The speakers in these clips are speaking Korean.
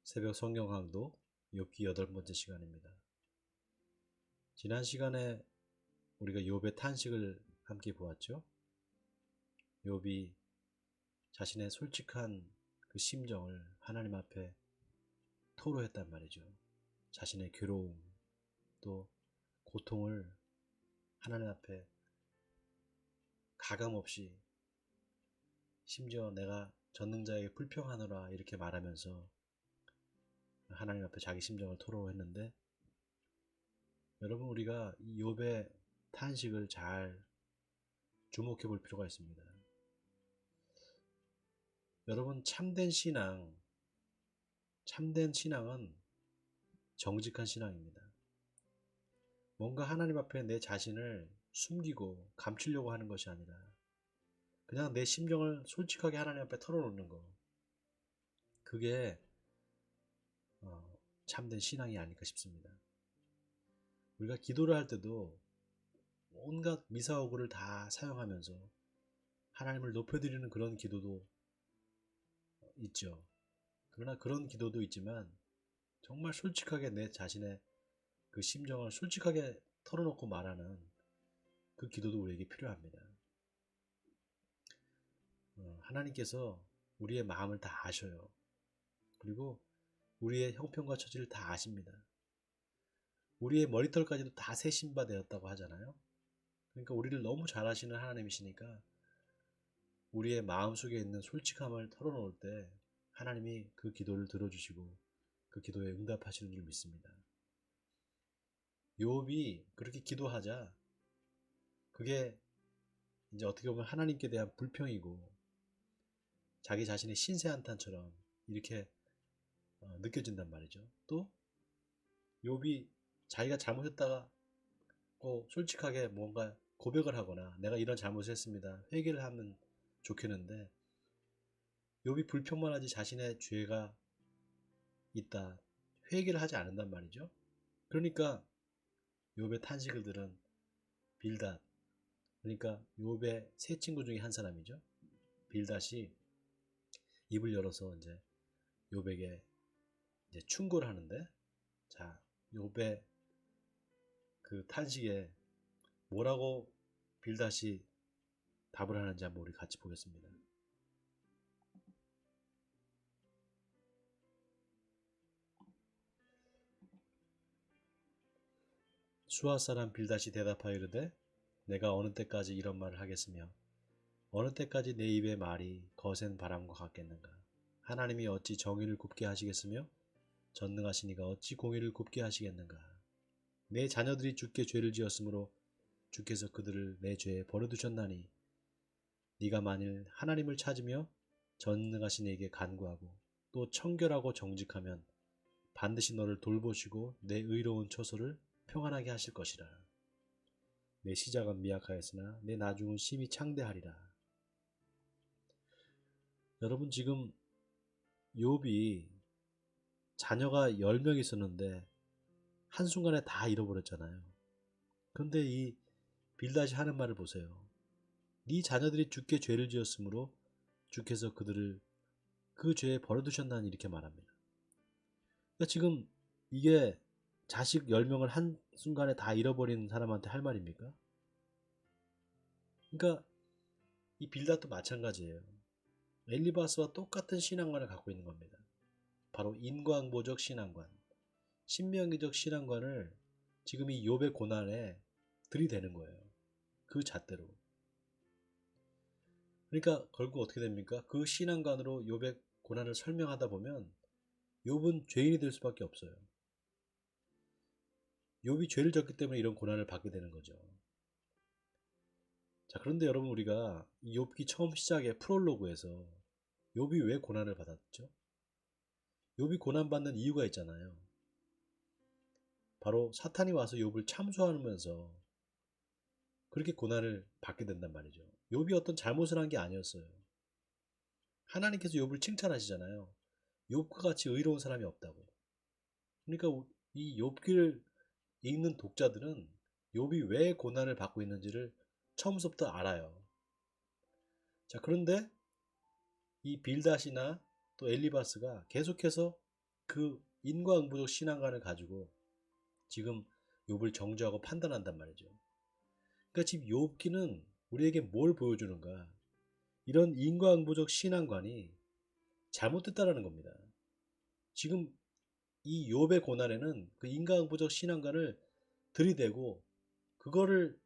새벽 성경 강도 욥기 8번째 시간입니다. 지난 시간에 우리가 욥의 탄식을 함께 보았죠. 욥이 자신의 솔직한 그 심정을 하나님 앞에 토로했단 말이죠. 자신의 괴로움 또 고통을 하나님 앞에 가감없이, 심지어 내가 전능자에게 불평하노라 이렇게 말하면서 하나님 앞에 자기 심정을 토로했는데, 여러분, 우리가 이 욥의 탄식을 잘 주목해 볼 필요가 있습니다. 여러분, 참된 신앙은 정직한 신앙입니다. 뭔가 하나님 앞에 내 자신을 숨기고 감추려고 하는 것이 아니라 그냥 내 심정을 솔직하게 하나님 앞에 털어놓는 거, 그게 참된 신앙이 아닐까 싶습니다. 우리가 기도를 할 때도 온갖 미사오구를 다 사용하면서 하나님을 높여드리는 그런 기도도 있죠. 그러나 그런 기도도 있지만 정말 솔직하게 내 자신의 그 심정을 솔직하게 털어놓고 말하는 그 기도도 우리에게 필요합니다. 하나님께서 우리의 마음을 다 아셔요. 그리고 우리의 형편과 처지를 다 아십니다. 우리의 머리털까지도 다 세신 바 되었다고 하잖아요. 그러니까 우리를 너무 잘 아시는 하나님이시니까 우리의 마음속에 있는 솔직함을 털어놓을 때 하나님이 그 기도를 들어주시고 그 기도에 응답하시는 줄 믿습니다. 욥이 그렇게 기도하자 그게 이제 어떻게 보면 하나님께 대한 불평이고 자기 자신의 신세한탄처럼 이렇게 느껴진단 말이죠. 또 욥이 자기가 잘못했다가 꼭 솔직하게 뭔가 고백을 하거나 내가 이런 잘못을 했습니다, 회개를 하면 좋겠는데, 욥이 불평만 하지 자신의 죄가 있다, 회개를 하지 않는단 말이죠. 그러니까 욥의 탄식을 들은 빌닷, 그러니까 욥의 세 친구 중에 한 사람이죠. 빌닷이 입을 열어서 이제 욥에게 이제 충고를 하는데, 자, 욥의 그 탄식에 뭐라고 빌닷이 답을 하는지 한번 우리 같이 보겠습니다. 수아 사람 빌닷이 대답하여 이르되 내가 어느 때까지 이런 말을 하겠으며 어느 때까지 내 입의 말이 거센 바람과 같겠는가. 하나님이 어찌 정의를 굽게 하시겠으며 전능하신 이가 어찌 공의를 굽게 하시겠는가. 내 자녀들이 주께 죄를 지었으므로 주께서 그들을 내 죄에 버려두셨나니 네가 만일 하나님을 찾으며 전능하신 이에게 간구하고 또 청결하고 정직하면 반드시 너를 돌보시고 내 의로운 처소를 평안하게 하실 것이라. 내 시작은 미약하였으나 내 나중은 심히 창대하리라. 여러분, 지금 욥이 자녀가 10명 있었는데 한순간에 다 잃어버렸잖아요. 그런데 이 빌닷이 하는 말을 보세요. 네 자녀들이 주께 죄를 지었으므로 주께서 그들을 그 죄에 버려두셨나니 이렇게 말합니다. 그러니까 지금 이게 자식 10명을 한순간에 다 잃어버린 사람한테 할 말입니까? 그러니까 이 빌닷도 마찬가지예요. 엘리바스와 똑같은 신앙관을 갖고 있는 겁니다. 바로 인과응보적 신앙관, 신명기적 신앙관을 지금 이 욥의 고난에 들이대는 거예요. 그 잣대로. 그러니까 결국 어떻게 됩니까? 그 신앙관으로 욥의 고난을 설명하다 보면 욥은 죄인이 될 수밖에 없어요. 욥이 죄를 졌기 때문에 이런 고난을 받게 되는 거죠. 자, 그런데 여러분, 우리가 이 욥기 처음 시작의 프롤로그에서 욥이 왜 고난을 받았죠? 욥이 고난받는 이유가 있잖아요. 바로 사탄이 와서 욥을 참소하면서 그렇게 고난을 받게 된단 말이죠. 욥이 어떤 잘못을 한 게 아니었어요. 하나님께서 욥을 칭찬하시잖아요. 욥과 같이 의로운 사람이 없다고. 그러니까 이 욥기를 읽는 독자들은 욥이 왜 고난을 받고 있는지를 처음부터 알아요. 자, 그런데 이 빌닷이나 또 엘리바스가 계속해서 그 인과응보적 신앙관을 가지고 지금 욥을 정죄하고 판단한단 말이죠. 그러니까 지금 욥기는 우리에게 뭘 보여주는가? 이런 인과응보적 신앙관이 잘못됐다라는 겁니다. 지금 이 욥의 고난에는 그 인과응보적 신앙관을 들이대고 그거를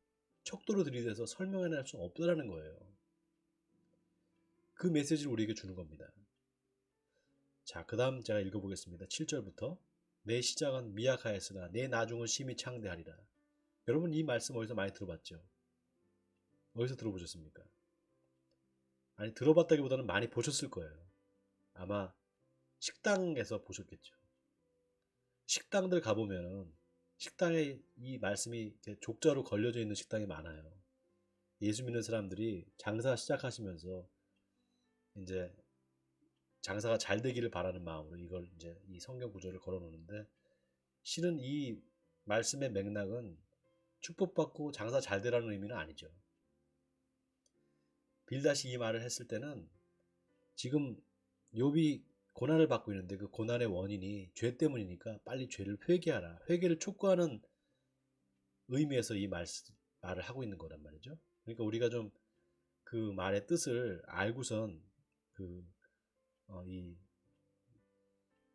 척도로 들이대서 설명해낼 수 없다라는 거예요. 그 메시지를 우리에게 주는 겁니다. 자, 그 다음 제가 읽어보겠습니다. 7절부터 내 시작은 미약하였으나 내 나중은 심히 창대하리라. 여러분 이 말씀 어디서 많이 들어봤죠? 어디서 들어보셨습니까? 아니 들어봤다기보다는 많이 보셨을 거예요. 아마 식당에서 보셨겠죠. 식당들 가보면은 식당에 이 말씀이 이렇게 족자로 걸려져 있는 식당이 많아요. 예수 믿는 사람들이 장사 시작하시면서 이제 장사가 잘 되기를 바라는 마음으로 이걸 이제 이 성경 구절을 걸어 놓는데 실은 이 말씀의 맥락은 축복받고 장사 잘 되라는 의미는 아니죠. 빌닷이 이 말을 했을 때는 지금 욥이 고난을 받고 있는데 그 고난의 원인이 죄 때문이니까 빨리 죄를 회개하라. 회개를 촉구하는 의미에서 이 말을 하고 있는 거란 말이죠. 그러니까 우리가 좀 그 말의 뜻을 알고선 그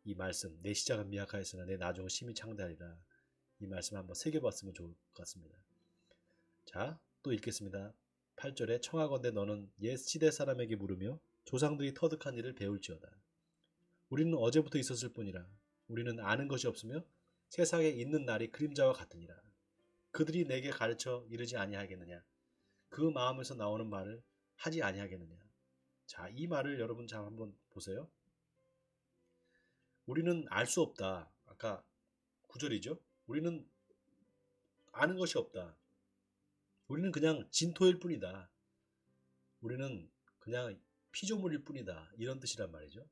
이 말씀 내 시작은 미약하였으나 내 나중은 심히 창대하리라 이 말씀 한번 새겨봤으면 좋을 것 같습니다. 자, 또 읽겠습니다. 8절에 청하건대 너는 옛 시대 사람에게 물으며 조상들이 터득한 일을 배울지어다. 우리는 어제부터 있었을 뿐이라 우리는 아는 것이 없으며 세상에 있는 날이 그림자와 같으니라. 그들이 내게 가르쳐 이르지 아니하겠느냐. 그 마음에서 나오는 말을 하지 아니하겠느냐. 자, 이 말을 여러분 잘 한번 보세요. 우리는 알 수 없다. 아까 9절이죠. 우리는 아는 것이 없다. 우리는 그냥 진토일 뿐이다. 우리는 그냥 피조물일 뿐이다. 이런 뜻이란 말이죠.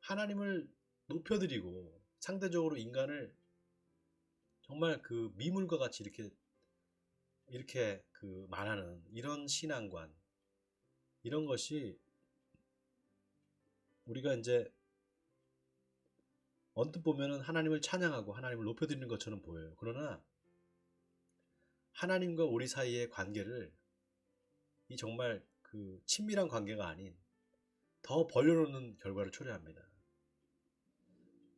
하나님을 높여드리고 상대적으로 인간을 정말 그 미물과 같이 이렇게 그 말하는 이런 신앙관 이런 것이 우리가 이제 언뜻 보면은 하나님을 찬양하고 하나님을 높여드리는 것처럼 보여요. 그러나 하나님과 우리 사이의 관계를 이 정말 그 친밀한 관계가 아닌 더 벌려놓는 결과를 초래합니다.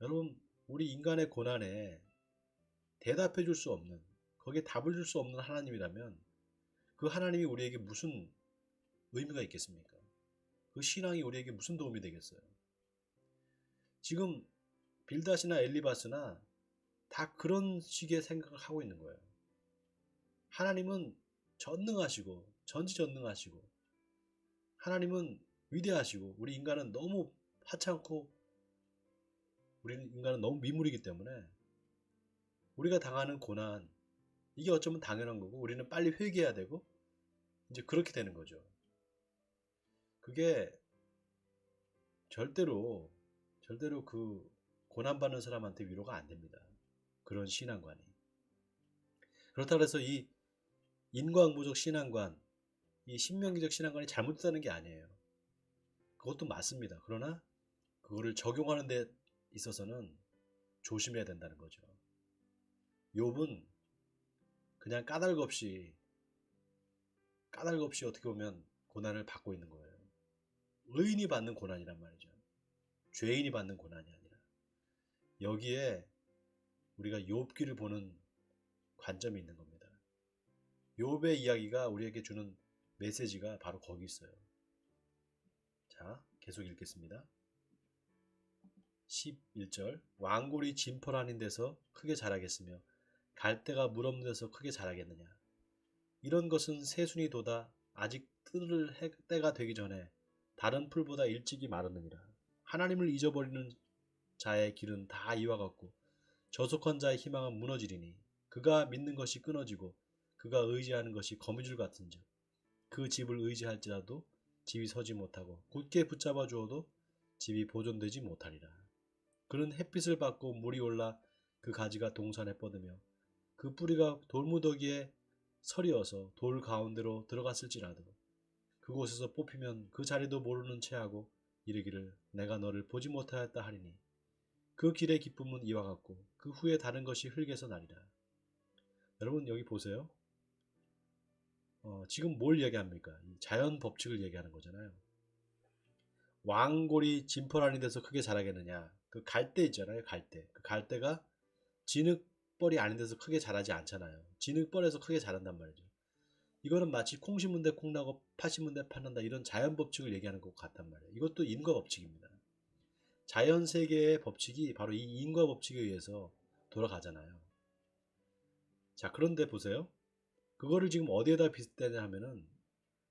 여러분 우리 인간의 고난에 대답해 줄 수 없는 거기에 답을 줄 수 없는 하나님이라면 그 하나님이 우리에게 무슨 의미가 있겠습니까? 그 신앙이 우리에게 무슨 도움이 되겠어요? 지금 빌닷이나 엘리바스나 다 그런 식의 생각을 하고 있는 거예요. 하나님은 전능하시고 전지전능하시고 하나님은 위대하시고 우리 인간은 너무 하찮고 우리 인간은 너무 미물이기 때문에 우리가 당하는 고난 이게 어쩌면 당연한 거고 우리는 빨리 회개해야 되고 이제 그렇게 되는 거죠. 그게 절대로 그 고난받는 사람한테 위로가 안 됩니다. 그런 신앙관이. 그렇다고 해서 이 인과응보적 신앙관, 이 신명기적 신앙관이 잘못됐다는 게 아니에요. 그것도 맞습니다. 그러나 그거를 적용하는 데 있어서는 조심해야 된다는 거죠. 욥은 그냥 까닭 없이 어떻게 보면 고난을 받고 있는 거예요. 의인이 받는 고난이란 말이죠. 죄인이 받는 고난이 아니라. 여기에 우리가 욥기를 보는 관점이 있는 겁니다. 욥의 이야기가 우리에게 주는 메시지가 바로 거기 있어요. 자, 계속 읽겠습니다. 11절 왕골이 진펄 아닌 데서 크게 자라겠으며 갈대가 물 없는 데서 크게 자라겠느냐. 이런 것은 새순이 돋아 아직 뜯을 때가 되기 전에 다른 풀보다 일찍이 마르느니라. 하나님을 잊어버리는 자의 길은 다 이와 같고 저속한 자의 희망은 무너지리니 그가 믿는 것이 끊어지고 그가 의지하는 것이 거미줄 같은즉 그 집을 의지할지라도 집이 서지 못하고 굳게 붙잡아 주어도 집이 보존되지 못하리라. 그는 햇빛을 받고 물이 올라 그 가지가 동산에 뻗으며 그 뿌리가 돌무더기에 서리어서 돌 가운데로 들어갔을지라도 그곳에서 뽑히면 그 자리도 모르는 채하고 이르기를 내가 너를 보지 못하였다 하리니 그 길의 기쁨은 이와 같고 그 후에 다른 것이 흙에서 나리라. 여러분 여기 보세요. 지금 뭘 얘기합니까? 자연 법칙을 얘기하는 거잖아요. 왕골이 진펄 아닌 데서 크게 자라겠느냐? 그 갈대 있잖아요. 갈대. 그 갈대가 진흙벌이 아닌 데서 크게 자라지 않잖아요. 진흙벌에서 크게 자란단 말이죠. 이거는 마치 콩 심은 데 콩나고 팥 심은 데 팥난다 이런 자연 법칙을 얘기하는 것 같단 말이에요. 이것도 인과 법칙입니다. 자연 세계의 법칙이 바로 이 인과 법칙에 의해서 돌아가잖아요. 자, 그런데 보세요. 그거를 지금 어디에다 빗대냐 하면은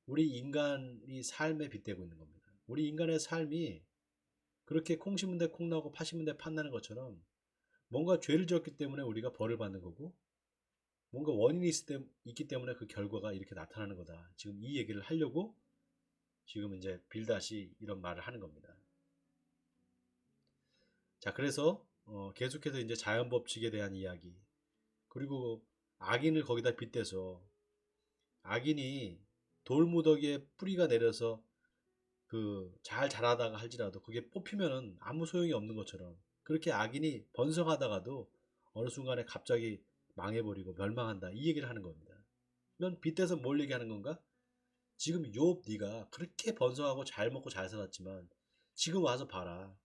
우리 인간이 삶에 빗대고 있는 겁니다. 우리 인간의 삶이 그렇게 콩 심은 데 콩 나고 팥 심은 데 팥 나는 것처럼 뭔가 죄를 지었기 때문에 우리가 벌을 받는 거고 뭔가 원인이 있기 때문에 그 결과가 이렇게 나타나는 거다. 지금 이 얘기를 하려고 지금 이제 빌닷이 이런 말을 하는 겁니다. 자, 그래서 계속해서 이제 자연 법칙에 대한 이야기 그리고 악인을 거기다 빗대서 악인이 돌무더기에 뿌리가 내려서 그 잘 자라다가 할지라도 그게 뽑히면은 아무 소용이 없는 것처럼 그렇게 악인이 번성하다가도 어느 순간에 갑자기 망해버리고 멸망한다 이 얘기를 하는 겁니다. 그럼 빗대서 뭘 얘기하는 건가? 지금 욥 네가 그렇게 번성하고 잘 먹고 잘 살았지만 지금 와서 봐라.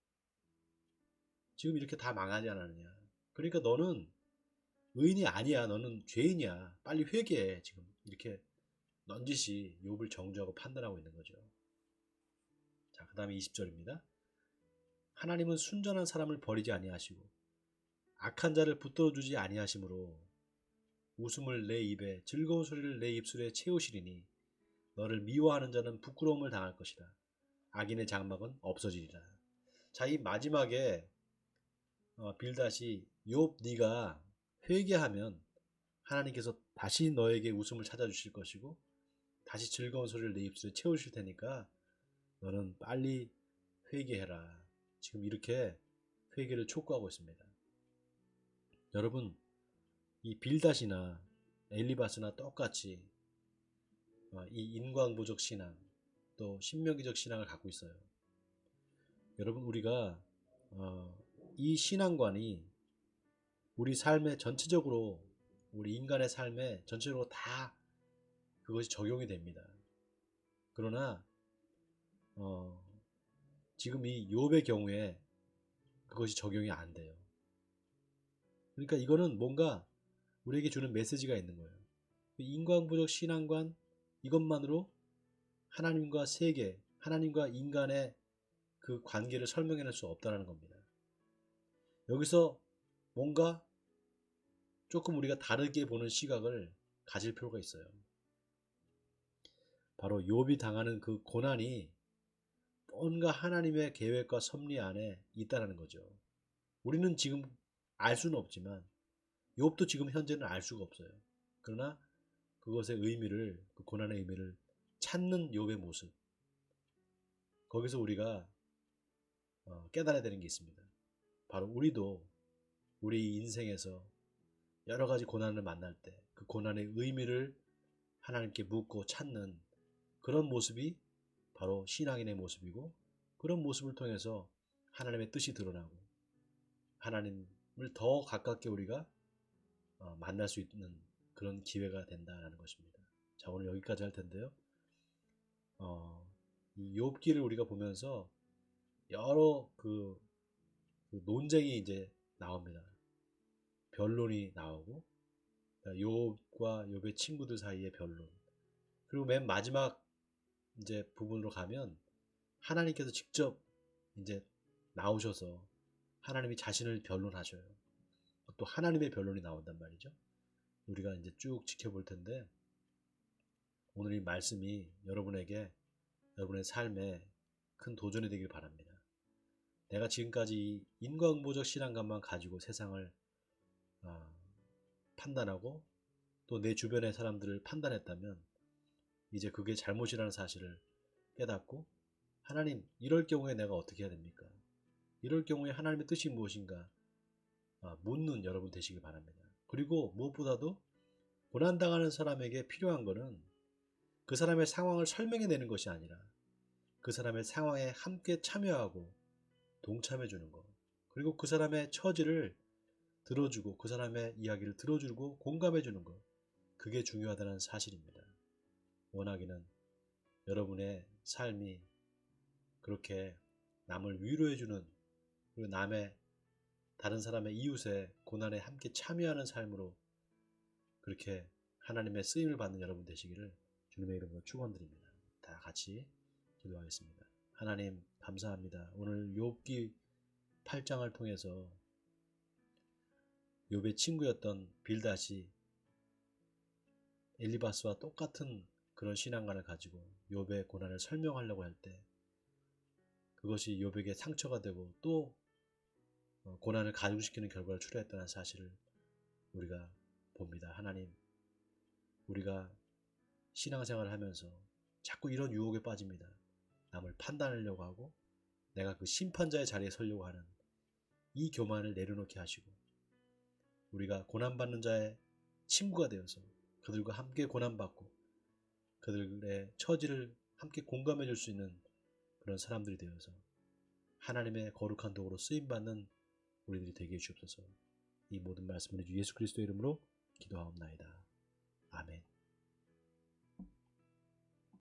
지금 이렇게 다 망하지 않았느냐. 그러니까 너는 의인이 아니야. 너는 죄인이야. 빨리 회개해. 지금 이렇게 넌지시 욥을 정죄하고 판단하고 있는 거죠. 자, 그 다음에 20절입니다. 하나님은 순전한 사람을 버리지 아니하시고 악한 자를 붙들어주지 아니하시므로 웃음을 내 입에 즐거운 소리를 내 입술에 채우시리니 너를 미워하는 자는 부끄러움을 당할 것이라. 악인의 장막은 없어지리라. 자, 이 마지막에 빌닷이 욥 네가 회개하면 하나님께서 다시 너에게 웃음을 찾아주실 것이고 다시 즐거운 소리를 내 입술에 채우실 테니까 너는 빨리 회개해라. 지금 이렇게 회개를 촉구하고 있습니다. 여러분 이 빌닷이나 엘리바스나 똑같이 이 인광부적 신앙 또 신명기적 신앙을 갖고 있어요. 여러분 우리가 이 신앙관이 우리 삶에 전체적으로 우리 인간의 삶에 전체적으로 다 그것이 적용이 됩니다. 그러나 지금 이 욥의 경우에 그것이 적용이 안 돼요. 그러니까 이거는 뭔가 우리에게 주는 메시지가 있는 거예요. 인광부적 신앙관 이것만으로 하나님과 세계, 하나님과 인간의 그 관계를 설명해낼 수 없다는 겁니다. 여기서 뭔가 조금 우리가 다르게 보는 시각을 가질 필요가 있어요. 바로 욥이 당하는 그 고난이 뭔가 하나님의 계획과 섭리 안에 있다는 거죠. 우리는 지금 알 수는 없지만 욥도 지금 현재는 알 수가 없어요. 그러나 그것의 의미를 그 고난의 의미를 찾는 욥의 모습 거기서 우리가 깨달아야 되는 게 있습니다. 바로 우리도 우리 인생에서 여러 가지 고난을 만날 때 그 고난의 의미를 하나님께 묻고 찾는 그런 모습이 바로 신앙인의 모습이고 그런 모습을 통해서 하나님의 뜻이 드러나고 하나님을 더 가깝게 우리가 만날 수 있는 그런 기회가 된다는 것입니다. 자, 오늘 여기까지 할 텐데요. 이 욥기를 우리가 보면서 여러 그 논쟁이 이제 나옵니다. 변론이 나오고 욥과 욥의 친구들 사이의 변론. 그리고 맨 마지막 이제 부분으로 가면 하나님께서 직접 이제 나오셔서 하나님이 자신을 변론하셔요. 또 하나님의 변론이 나온단 말이죠. 우리가 이제 쭉 지켜볼 텐데 오늘 이 말씀이 여러분에게 여러분의 삶에 큰 도전이 되길 바랍니다. 내가 지금까지 인과응보적 신앙감만 가지고 세상을 판단하고 또 내 주변의 사람들을 판단했다면 이제 그게 잘못이라는 사실을 깨닫고 하나님 이럴 경우에 내가 어떻게 해야 됩니까? 이럴 경우에 하나님의 뜻이 무엇인가 묻는 여러분 되시길 바랍니다. 그리고 무엇보다도 고난당하는 사람에게 필요한 것은 그 사람의 상황을 설명해내는 것이 아니라 그 사람의 상황에 함께 참여하고 동참해 주는 것 그리고 그 사람의 처지를 들어주고 그 사람의 이야기를 들어주고 공감해주는 것. 그게 중요하다는 사실입니다. 원하기는 여러분의 삶이 그렇게 남을 위로해주는, 그리고 다른 사람의 이웃의 고난에 함께 참여하는 삶으로 그렇게 하나님의 쓰임을 받는 여러분 되시기를 주님의 이름으로 축원드립니다. 다 같이 기도하겠습니다. 하나님 감사합니다. 오늘 욥기 8장을 통해서 욥의 친구였던 빌닷이 엘리바스와 똑같은 그런 신앙관을 가지고 욥의 고난을 설명하려고 할 때 그것이 욥에게 상처가 되고 또 고난을 가중시키는 결과를 초래했다는 사실을 우리가 봅니다. 하나님, 우리가 신앙생활을 하면서 자꾸 이런 유혹에 빠집니다. 남을 판단하려고 하고 내가 그 심판자의 자리에 서려고 하는 이 교만을 내려놓게 하시고 우리가 고난받는 자의 친구가 되어서 그들과 함께 고난받고 그들의 처지를 함께 공감해 줄 수 있는 그런 사람들이 되어서 하나님의 거룩한 도구로 쓰임받는 우리들이 되게 해주옵소서. 이 모든 말씀을 예수 그리스도의 이름으로 기도하옵나이다. 아멘.